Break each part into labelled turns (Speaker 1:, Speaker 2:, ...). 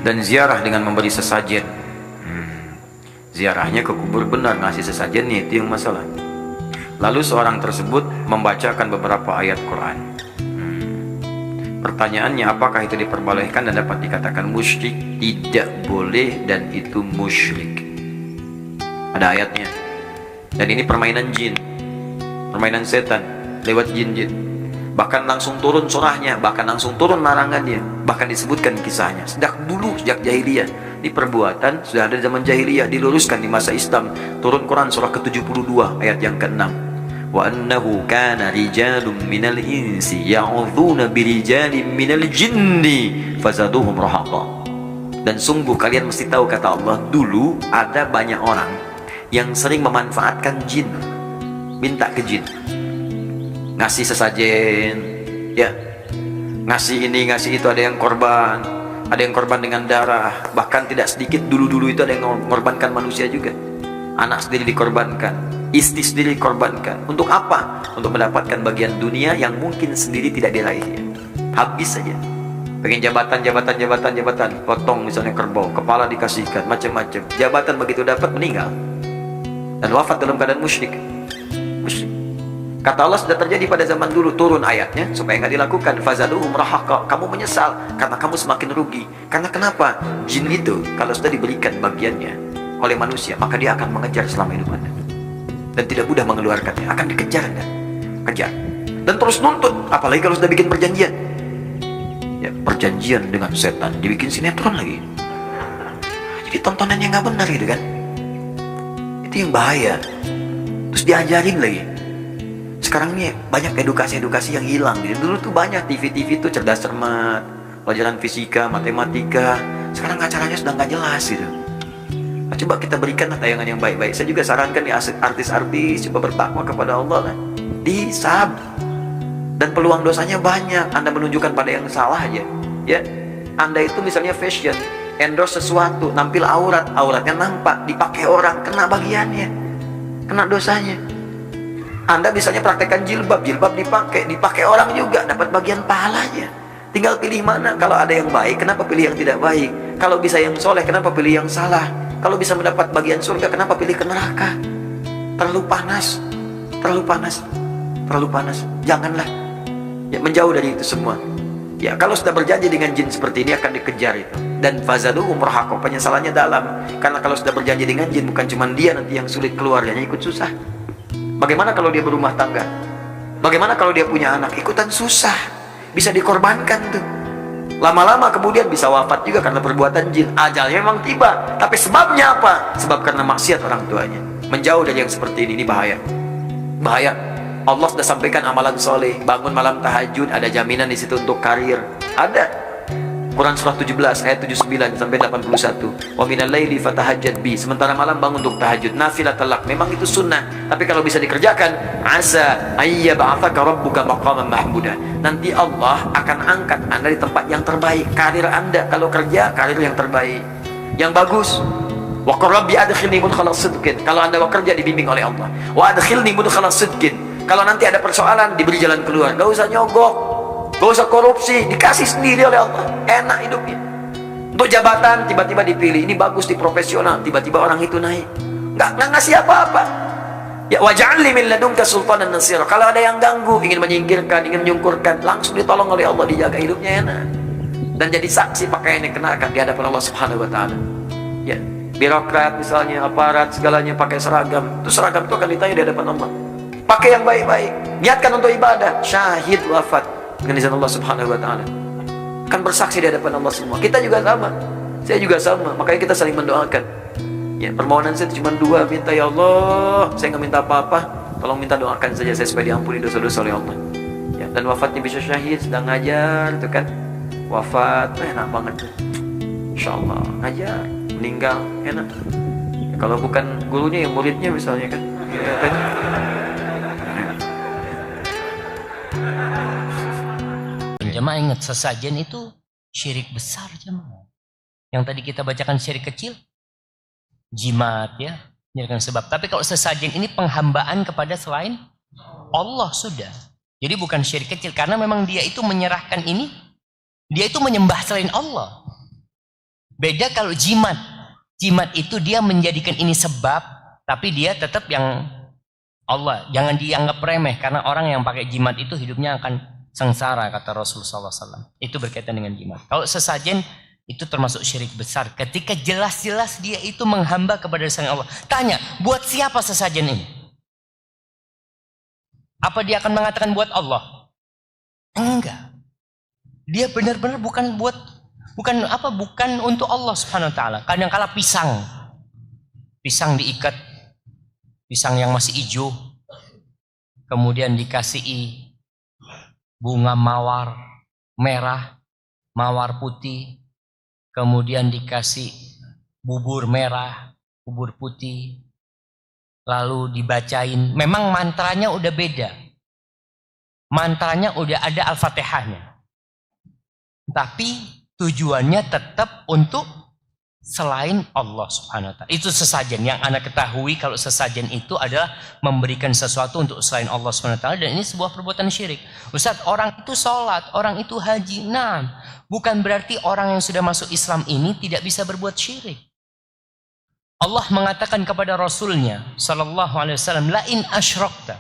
Speaker 1: Dan ziarah dengan memberi sesajen. Ziarahnya ke kubur benar, ngasih sesajennya itu yang masalah. Lalu seorang tersebut membacakan beberapa ayat Quran. Pertanyaannya, apakah itu diperbolehkan dan dapat dikatakan musyrik? Tidak boleh, dan itu musyrik. Ada ayatnya. Dan ini permainan jin, permainan setan lewat jin-jin. Bahkan langsung turun surahnya, bahkan langsung turun larangannya, bahkan disebutkan kisahnya. Sejak dulu, sejak jahiliyah, ini perbuatan sudah ada zaman jahiliyah, diluruskan di masa Islam. Turun Quran surah ke-72 ayat yang ke-6. Wa annahu kana rijalun minal insi ya'udzuuna birijalin minal jinni fazaduhum rahaqa. Dan sungguh kalian mesti tahu, kata Allah, dulu ada banyak orang yang sering memanfaatkan jin, minta ke jin, ngasih sesajen, ya, ngasih ini, ngasih itu. Ada yang korban, ada yang korban dengan darah. Bahkan tidak sedikit dulu-dulu itu ada yang mengorbankan manusia juga. Anak sendiri dikorbankan, istri sendiri dikorbankan. Untuk apa? Untuk mendapatkan bagian dunia yang mungkin sendiri tidak diraihnya. Habis saja. Pengen jabatan, potong misalnya kerbau, kepala dikasihkan, macam-macam. Jabatan begitu dapat, meninggal dan wafat dalam keadaan musyrik. Kata Allah, sudah terjadi pada zaman dulu. Turun ayatnya supaya nggak dilakukan. Fazaduhum rahaqa. Kamu menyesal karena kamu semakin rugi. Karena kenapa? Jin itu kalau sudah diberikan bagiannya oleh manusia, maka dia akan mengejar selama hidup Anda dan tidak mudah mengeluarkannya. Akan dikejar Anda, kejar dan terus nuntut. Apalagi kalau sudah bikin perjanjian, ya, perjanjian dengan setan, dibikin sinetron lagi. Jadi tontonan yang nggak benar gitu kan. Itu yang bahaya. Terus diajarin lagi. Sekarang nih banyak edukasi-edukasi yang hilang. Dulu tuh banyak TV-TV tuh cerdas cermat, pelajaran fisika, matematika. Sekarang acaranya sudah nggak jelas gitu. Nah, coba kita berikan tayangan yang baik-baik. Saya juga sarankan nih artis-artis coba bertakwa kepada Allah lah. Disab. Dan peluang dosanya banyak. Anda menunjukkan pada yang salah aja. Ya, Anda itu misalnya fashion, endorse sesuatu, nampil aurat, auratnya nampak, dipakai orang, kena bagiannya, kena dosanya. Anda misalnya praktekkan jilbab, jilbab dipakai orang juga, dapat bagian pahalanya. Tinggal pilih mana. Kalau ada yang baik, kenapa pilih yang tidak baik? Kalau bisa yang soleh, kenapa pilih yang salah? Kalau bisa mendapat bagian surga, kenapa pilih ke neraka? Terlalu panas, terlalu panas, terlalu panas. Janganlah, ya, menjauh dari itu semua. Ya, kalau sudah berjanji dengan jin seperti ini akan dikejar itu. Dan fazaduhum rahaqa, penyesalannya dalam. Karena kalau sudah berjanji dengan jin, bukan cuma dia nanti yang sulit, keluarganya ikut susah. Bagaimana kalau dia berumah tangga? Bagaimana kalau dia punya anak? Ikutan susah. Bisa dikorbankan tuh. Lama-lama kemudian bisa wafat juga karena perbuatan jin. Ajalnya memang tiba. Tapi sebabnya apa? Sebab karena maksiat orang tuanya. Menjauh dari yang seperti ini bahaya. Bahaya. Allah sudah sampaikan amalan soleh, bangun malam tahajud, ada jaminan di situ untuk karir. Ada. Quran surah 17 ayat 79 sampai 81. Wa minal laili fatahajjad bi. Sementara malam bangun untuk tahajud, nafilah talak. Memang itu sunnah, tapi kalau bisa dikerjakan, asa ayyab'atsaka rabbuka maqaman mahmuda. Nanti Allah akan angkat Anda di tempat yang terbaik. Karir Anda kalau kerja, karir yang terbaik, yang bagus. Wa qur rabbi adkhilni mudkhala sidqin. Kalau Anda bekerja dibimbing oleh Allah. Wa adkhilni mudkhala sidqin. Kalau nanti ada persoalan, diberi jalan keluar. Gak usah nyogok, gak usah korupsi, dikasih sendiri oleh Allah. Enak hidupnya. Untuk jabatan, tiba-tiba dipilih. Ini bagus di profesional, tiba-tiba orang itu naik. Nggak ngasih apa-apa. Ya, waj'alni min ladunka sultanan nasira. Kalau ada yang ganggu, ingin menyingkirkan, ingin menyungkurkan, langsung ditolong oleh Allah, dijaga hidupnya enak. Dan jadi saksi pakaian yang kenakan di hadapan Allah Subhanahu wa Ta'ala. Ya, birokrat misalnya, aparat, segalanya pakai seragam. Itu seragam itu akan ditanya di hadapan Allah. Pakai yang baik-baik, niatkan untuk ibadah, syahid wafat dengan izin Allah Subhanahu wa Ta'ala, akan bersaksi di hadapan Allah semua. Kita juga sama, saya juga sama. Makanya kita saling mendoakan. Ya, permohonan saya cuma dua, minta, ya Allah, saya nggak minta apa-apa, tolong minta doakan saja saya supaya diampuni dosa-dosa oleh Allah. Ya, dan wafatnya bisa syahid, sedang ngajar, itu kan wafat, enak banget. Insya Allah ngajar, meninggal, enak. Ya, kalau bukan gurunya, yang muridnya misalnya kan, ya, kan?
Speaker 2: Jemaah ingat, sesajen itu syirik besar jemaah. Yang tadi kita bacakan syirik kecil, jimat ya, menjadikan sebab. Tapi kalau sesajen ini penghambaan kepada selain Allah sudah. Jadi bukan syirik kecil, karena memang dia itu menyerahkan ini, dia itu menyembah selain Allah. Beda kalau jimat. Jimat itu dia menjadikan ini sebab, tapi dia tetap yang Allah. Jangan dianggap remeh, karena orang yang pakai jimat itu hidupnya akan sengsara, kata Rasulullah SAW. Itu berkaitan dengan jimat. Kalau sesajen, itu termasuk syirik besar. Ketika jelas-jelas dia itu menghamba kepada selain Allah. Tanya, buat siapa sesajen ini? Apa dia akan mengatakan buat Allah? Enggak. Dia benar-benar bukan untuk Allah Subhanahu wa taala. Kadang-kala pisang diikat, pisang yang masih hijau, kemudian dikasih bunga mawar merah, mawar putih, kemudian dikasih bubur merah, bubur putih, lalu dibacain. Memang mantranya udah beda, mantranya udah ada Al-Fatihahnya, tapi tujuannya tetap untuk selain Allah Subhanahu wa taala. Itu sesajen yang Anda ketahui. Kalau sesajen itu adalah memberikan sesuatu untuk selain Allah Subhanahu wa taala, dan ini sebuah perbuatan syirik. Ustaz, orang itu sholat, orang itu haji. Nah, bukan berarti orang yang sudah masuk Islam ini tidak bisa berbuat syirik. Allah mengatakan kepada Rasulnya sallallahu alaihi wasallam, la in asyrakta.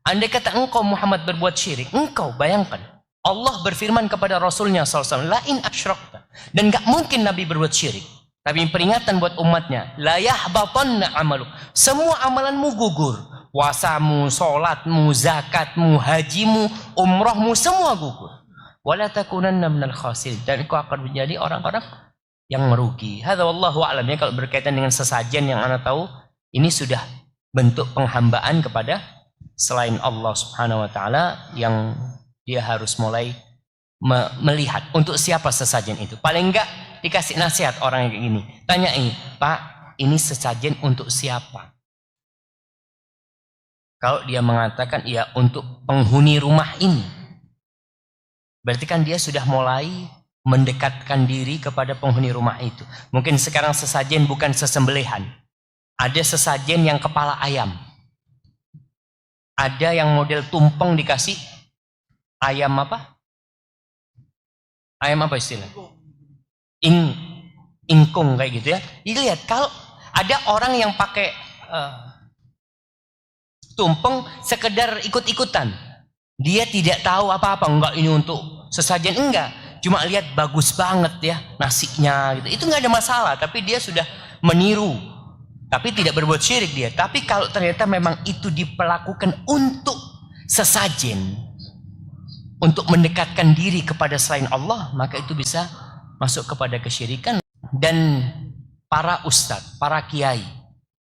Speaker 2: Andai kata engkau Muhammad berbuat syirik, engkau bayangkan, Allah berfirman kepada Rasulnya SAW, la in asyrakta. Dan gak mungkin Nabi berbuat syirik. Tapi peringatan buat umatnya, la yahbatanna amalu. Semua amalanmu gugur. Puasamu, sholatmu, zakatmu, hajimu, umrohmu, semua gugur. Wala takunanna minal khasirin. Dan kau akan menjadi orang-orang yang merugi. Hadza wallahu a'lam. Ya, kalau berkaitan dengan sesajen yang Anda tahu, ini sudah bentuk penghambaan kepada selain Allah Subhanahu wa taala, yang dia harus mulai melihat untuk siapa sesajen itu. Paling enggak dikasih nasihat orang yang kayak gini. Tanyai, Pak, ini sesajen untuk siapa? Kalau dia mengatakan iya untuk penghuni rumah ini, berarti kan dia sudah mulai mendekatkan diri kepada penghuni rumah itu. Mungkin sekarang sesajen bukan sesembelihan. Ada sesajen yang kepala ayam. Ada yang model tumpeng dikasih ayam apa? Ayam apa istilah? Ingkung kayak gitu ya. Dilihat, kalau ada orang yang pakai tumpeng sekedar ikut-ikutan, dia tidak tahu apa-apa. Enggak, ini untuk sesajen, enggak. Cuma lihat bagus banget ya nasinya gitu. Itu enggak ada masalah, tapi dia sudah meniru. Tapi tidak berbuat syirik dia. Tapi kalau ternyata memang itu diperlakukan untuk sesajen, untuk mendekatkan diri kepada selain Allah, maka itu bisa masuk kepada kesyirikan. Dan para ustadz, para kiai,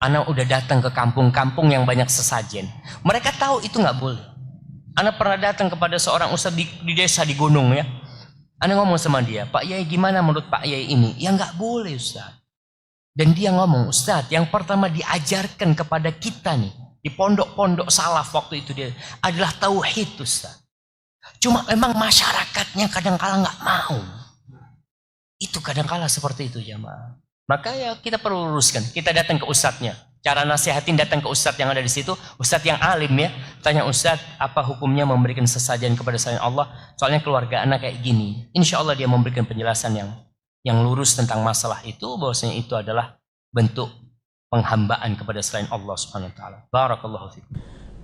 Speaker 2: anak udah datang ke kampung-kampung yang banyak sesajen. Mereka tahu itu nggak boleh. Anak pernah datang kepada seorang ustadz di desa di gunung ya. Anak ngomong sama dia, Pak Yai, gimana menurut Pak Yai ini? Ya nggak boleh ustadz. Dan dia ngomong, ustadz, yang pertama diajarkan kepada kita nih di pondok-pondok salaf waktu itu dia adalah tauhid ustadz. Cuma memang masyarakatnya kadang-kala nggak mau. Itu kadang-kala seperti itu jamaah. Maka ya kita perlu luruskan. Kita datang ke ustadznya. Cara nasihatin datang ke ustadz yang ada di situ. Ustadz yang alim ya. Tanya ustadz, apa hukumnya memberikan sesajen kepada selain Allah? Soalnya keluarga anak kayak gini. Insya Allah dia memberikan penjelasan yang lurus tentang masalah itu. Bahwasanya itu adalah bentuk penghambaan kepada selain Allah Subhanahu wa taala. Barakallahu fikum.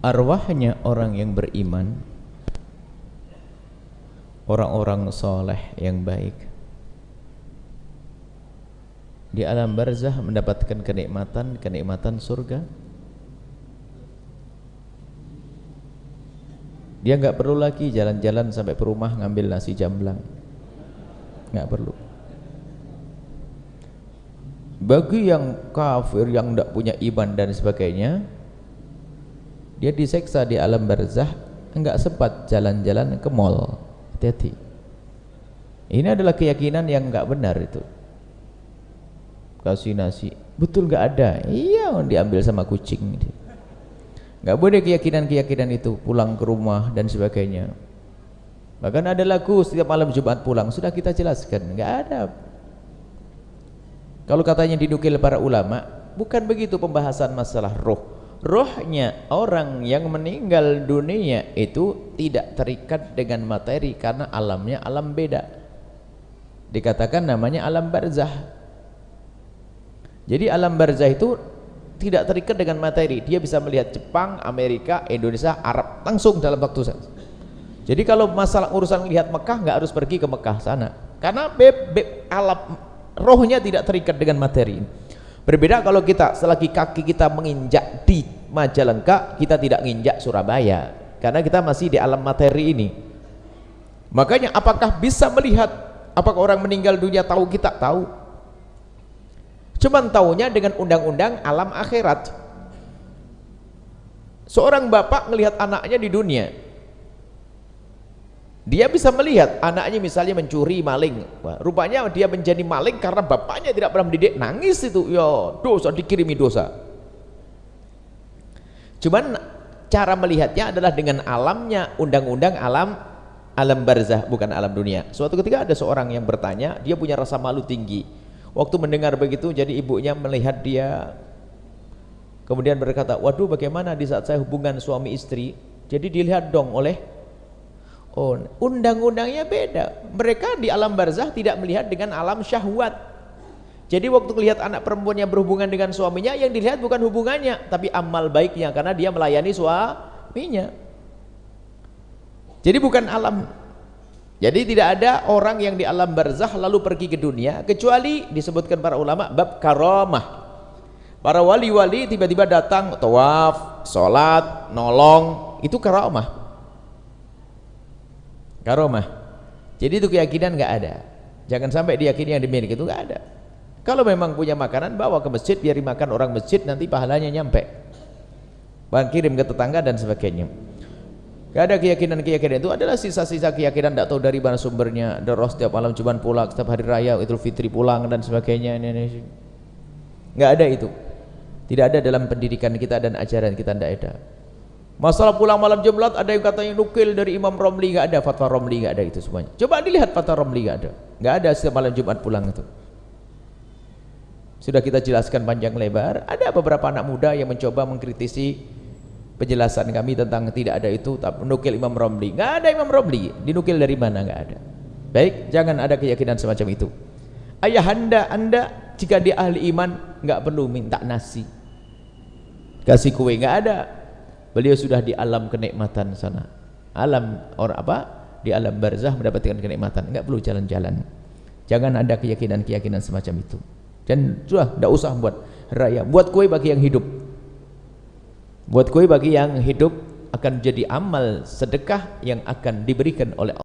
Speaker 3: Arwahnya orang yang beriman, orang-orang soleh yang baik, di alam barzah mendapatkan kenikmatan surga. Dia nggak perlu lagi jalan-jalan sampai ke rumah ngambil nasi jamblang, nggak perlu. Bagi yang kafir, yang tidak punya iman dan sebagainya, dia diseksa di alam barzah, nggak sempat jalan-jalan ke mall. Hati-hati. Ini adalah keyakinan yang nggak benar itu. Kasih nasi, betul nggak ada? Iya, diambil sama kucing. Nggak boleh keyakinan-keyakinan itu, pulang ke rumah dan sebagainya. Bahkan ada lagu setiap malam Jumat pulang, sudah kita jelaskan, nggak ada. Kalau katanya dinukil para ulama, bukan begitu pembahasan masalah roh. Rohnya orang yang meninggal dunia itu tidak terikat dengan materi karena alamnya alam beda. Dikatakan namanya alam barzah. Jadi alam barzah itu tidak terikat dengan materi. Dia bisa melihat Jepang, Amerika, Indonesia, Arab langsung dalam waktu saja. Jadi kalau masalah urusan melihat Mekah, nggak harus pergi ke Mekah sana, karena alam rohnya tidak terikat dengan materi. Berbeda kalau kita selagi kaki kita menginjak di Majalengka, kita tidak menginjak Surabaya, karena kita masih di alam materi ini. Makanya apakah bisa melihat, apakah orang meninggal dunia tahu kita? Tahu, cuman taunya dengan undang-undang alam akhirat. Seorang bapak melihat anaknya di dunia, dia bisa melihat anaknya misalnya mencuri, maling. Wah, rupanya dia menjadi maling karena bapaknya tidak pernah mendidik. Nangis itu, ya dosa, dikirimi dosa. Cuman cara melihatnya adalah dengan alamnya, undang-undang alam barzah, bukan alam dunia. Suatu ketika ada seorang yang bertanya, dia punya rasa malu tinggi. Waktu mendengar begitu, jadi ibunya melihat dia, kemudian berkata, waduh, bagaimana di saat saya hubungan suami istri? Jadi dilihat dong oleh, oh, undang-undangnya beda. Mereka di alam barzah tidak melihat dengan alam syahwat. Jadi waktu lihat anak perempuannya berhubungan dengan suaminya, yang dilihat bukan hubungannya, tapi amal baiknya, karena dia melayani suaminya. Jadi bukan alam. Jadi tidak ada orang yang di alam barzah lalu pergi ke dunia, kecuali disebutkan para ulama bab karamah. Para wali-wali tiba-tiba datang tawaf, sholat, nolong, itu karamah. Karomah. Jadi itu keyakinan nggak ada. Jangan sampai diyakini yang dimiliki itu nggak ada. Kalau memang punya makanan, bawa ke masjid, biar dimakan orang masjid, nanti pahalanya nyampe. Bang kirim ke tetangga dan sebagainya. Gak ada keyakinan-keyakinan itu adalah sisa-sisa keyakinan, tidak tahu dari mana sumbernya. Darah setiap malam Jumat pulang, setiap hari raya Idul Fitri pulang dan sebagainya. Nggak ada itu. Tidak ada dalam pendidikan kita dan ajaran kita, tidak ada. Masalah pulang malam Jumat, ada yang katanya nukil dari Imam Romli, nggak ada. Fatwa Romli nggak ada itu semuanya. Coba dilihat fatwa Romli, nggak ada. Nggak ada setiap malam Jumat pulang itu. Sudah kita jelaskan panjang lebar. Ada beberapa anak muda yang mencoba mengkritisi penjelasan kami tentang tidak ada itu, tak menukil Imam Romli. Nggak ada Imam Romli, dinukil dari mana? Nggak ada. Baik, jangan ada keyakinan semacam itu. Ayahanda anda jika dia ahli iman nggak perlu minta nasi, kasih kue, nggak ada. Beliau sudah di alam kenikmatan sana, alam orang apa, di alam barzah mendapatkan kenikmatan, nggak perlu jalan-jalan. Jangan ada keyakinan-keyakinan semacam itu. Dan sudah, tidak usah buat raya, buat kue bagi yang hidup. Buat kue bagi yang hidup akan jadi amal sedekah yang akan diberikan oleh Allah.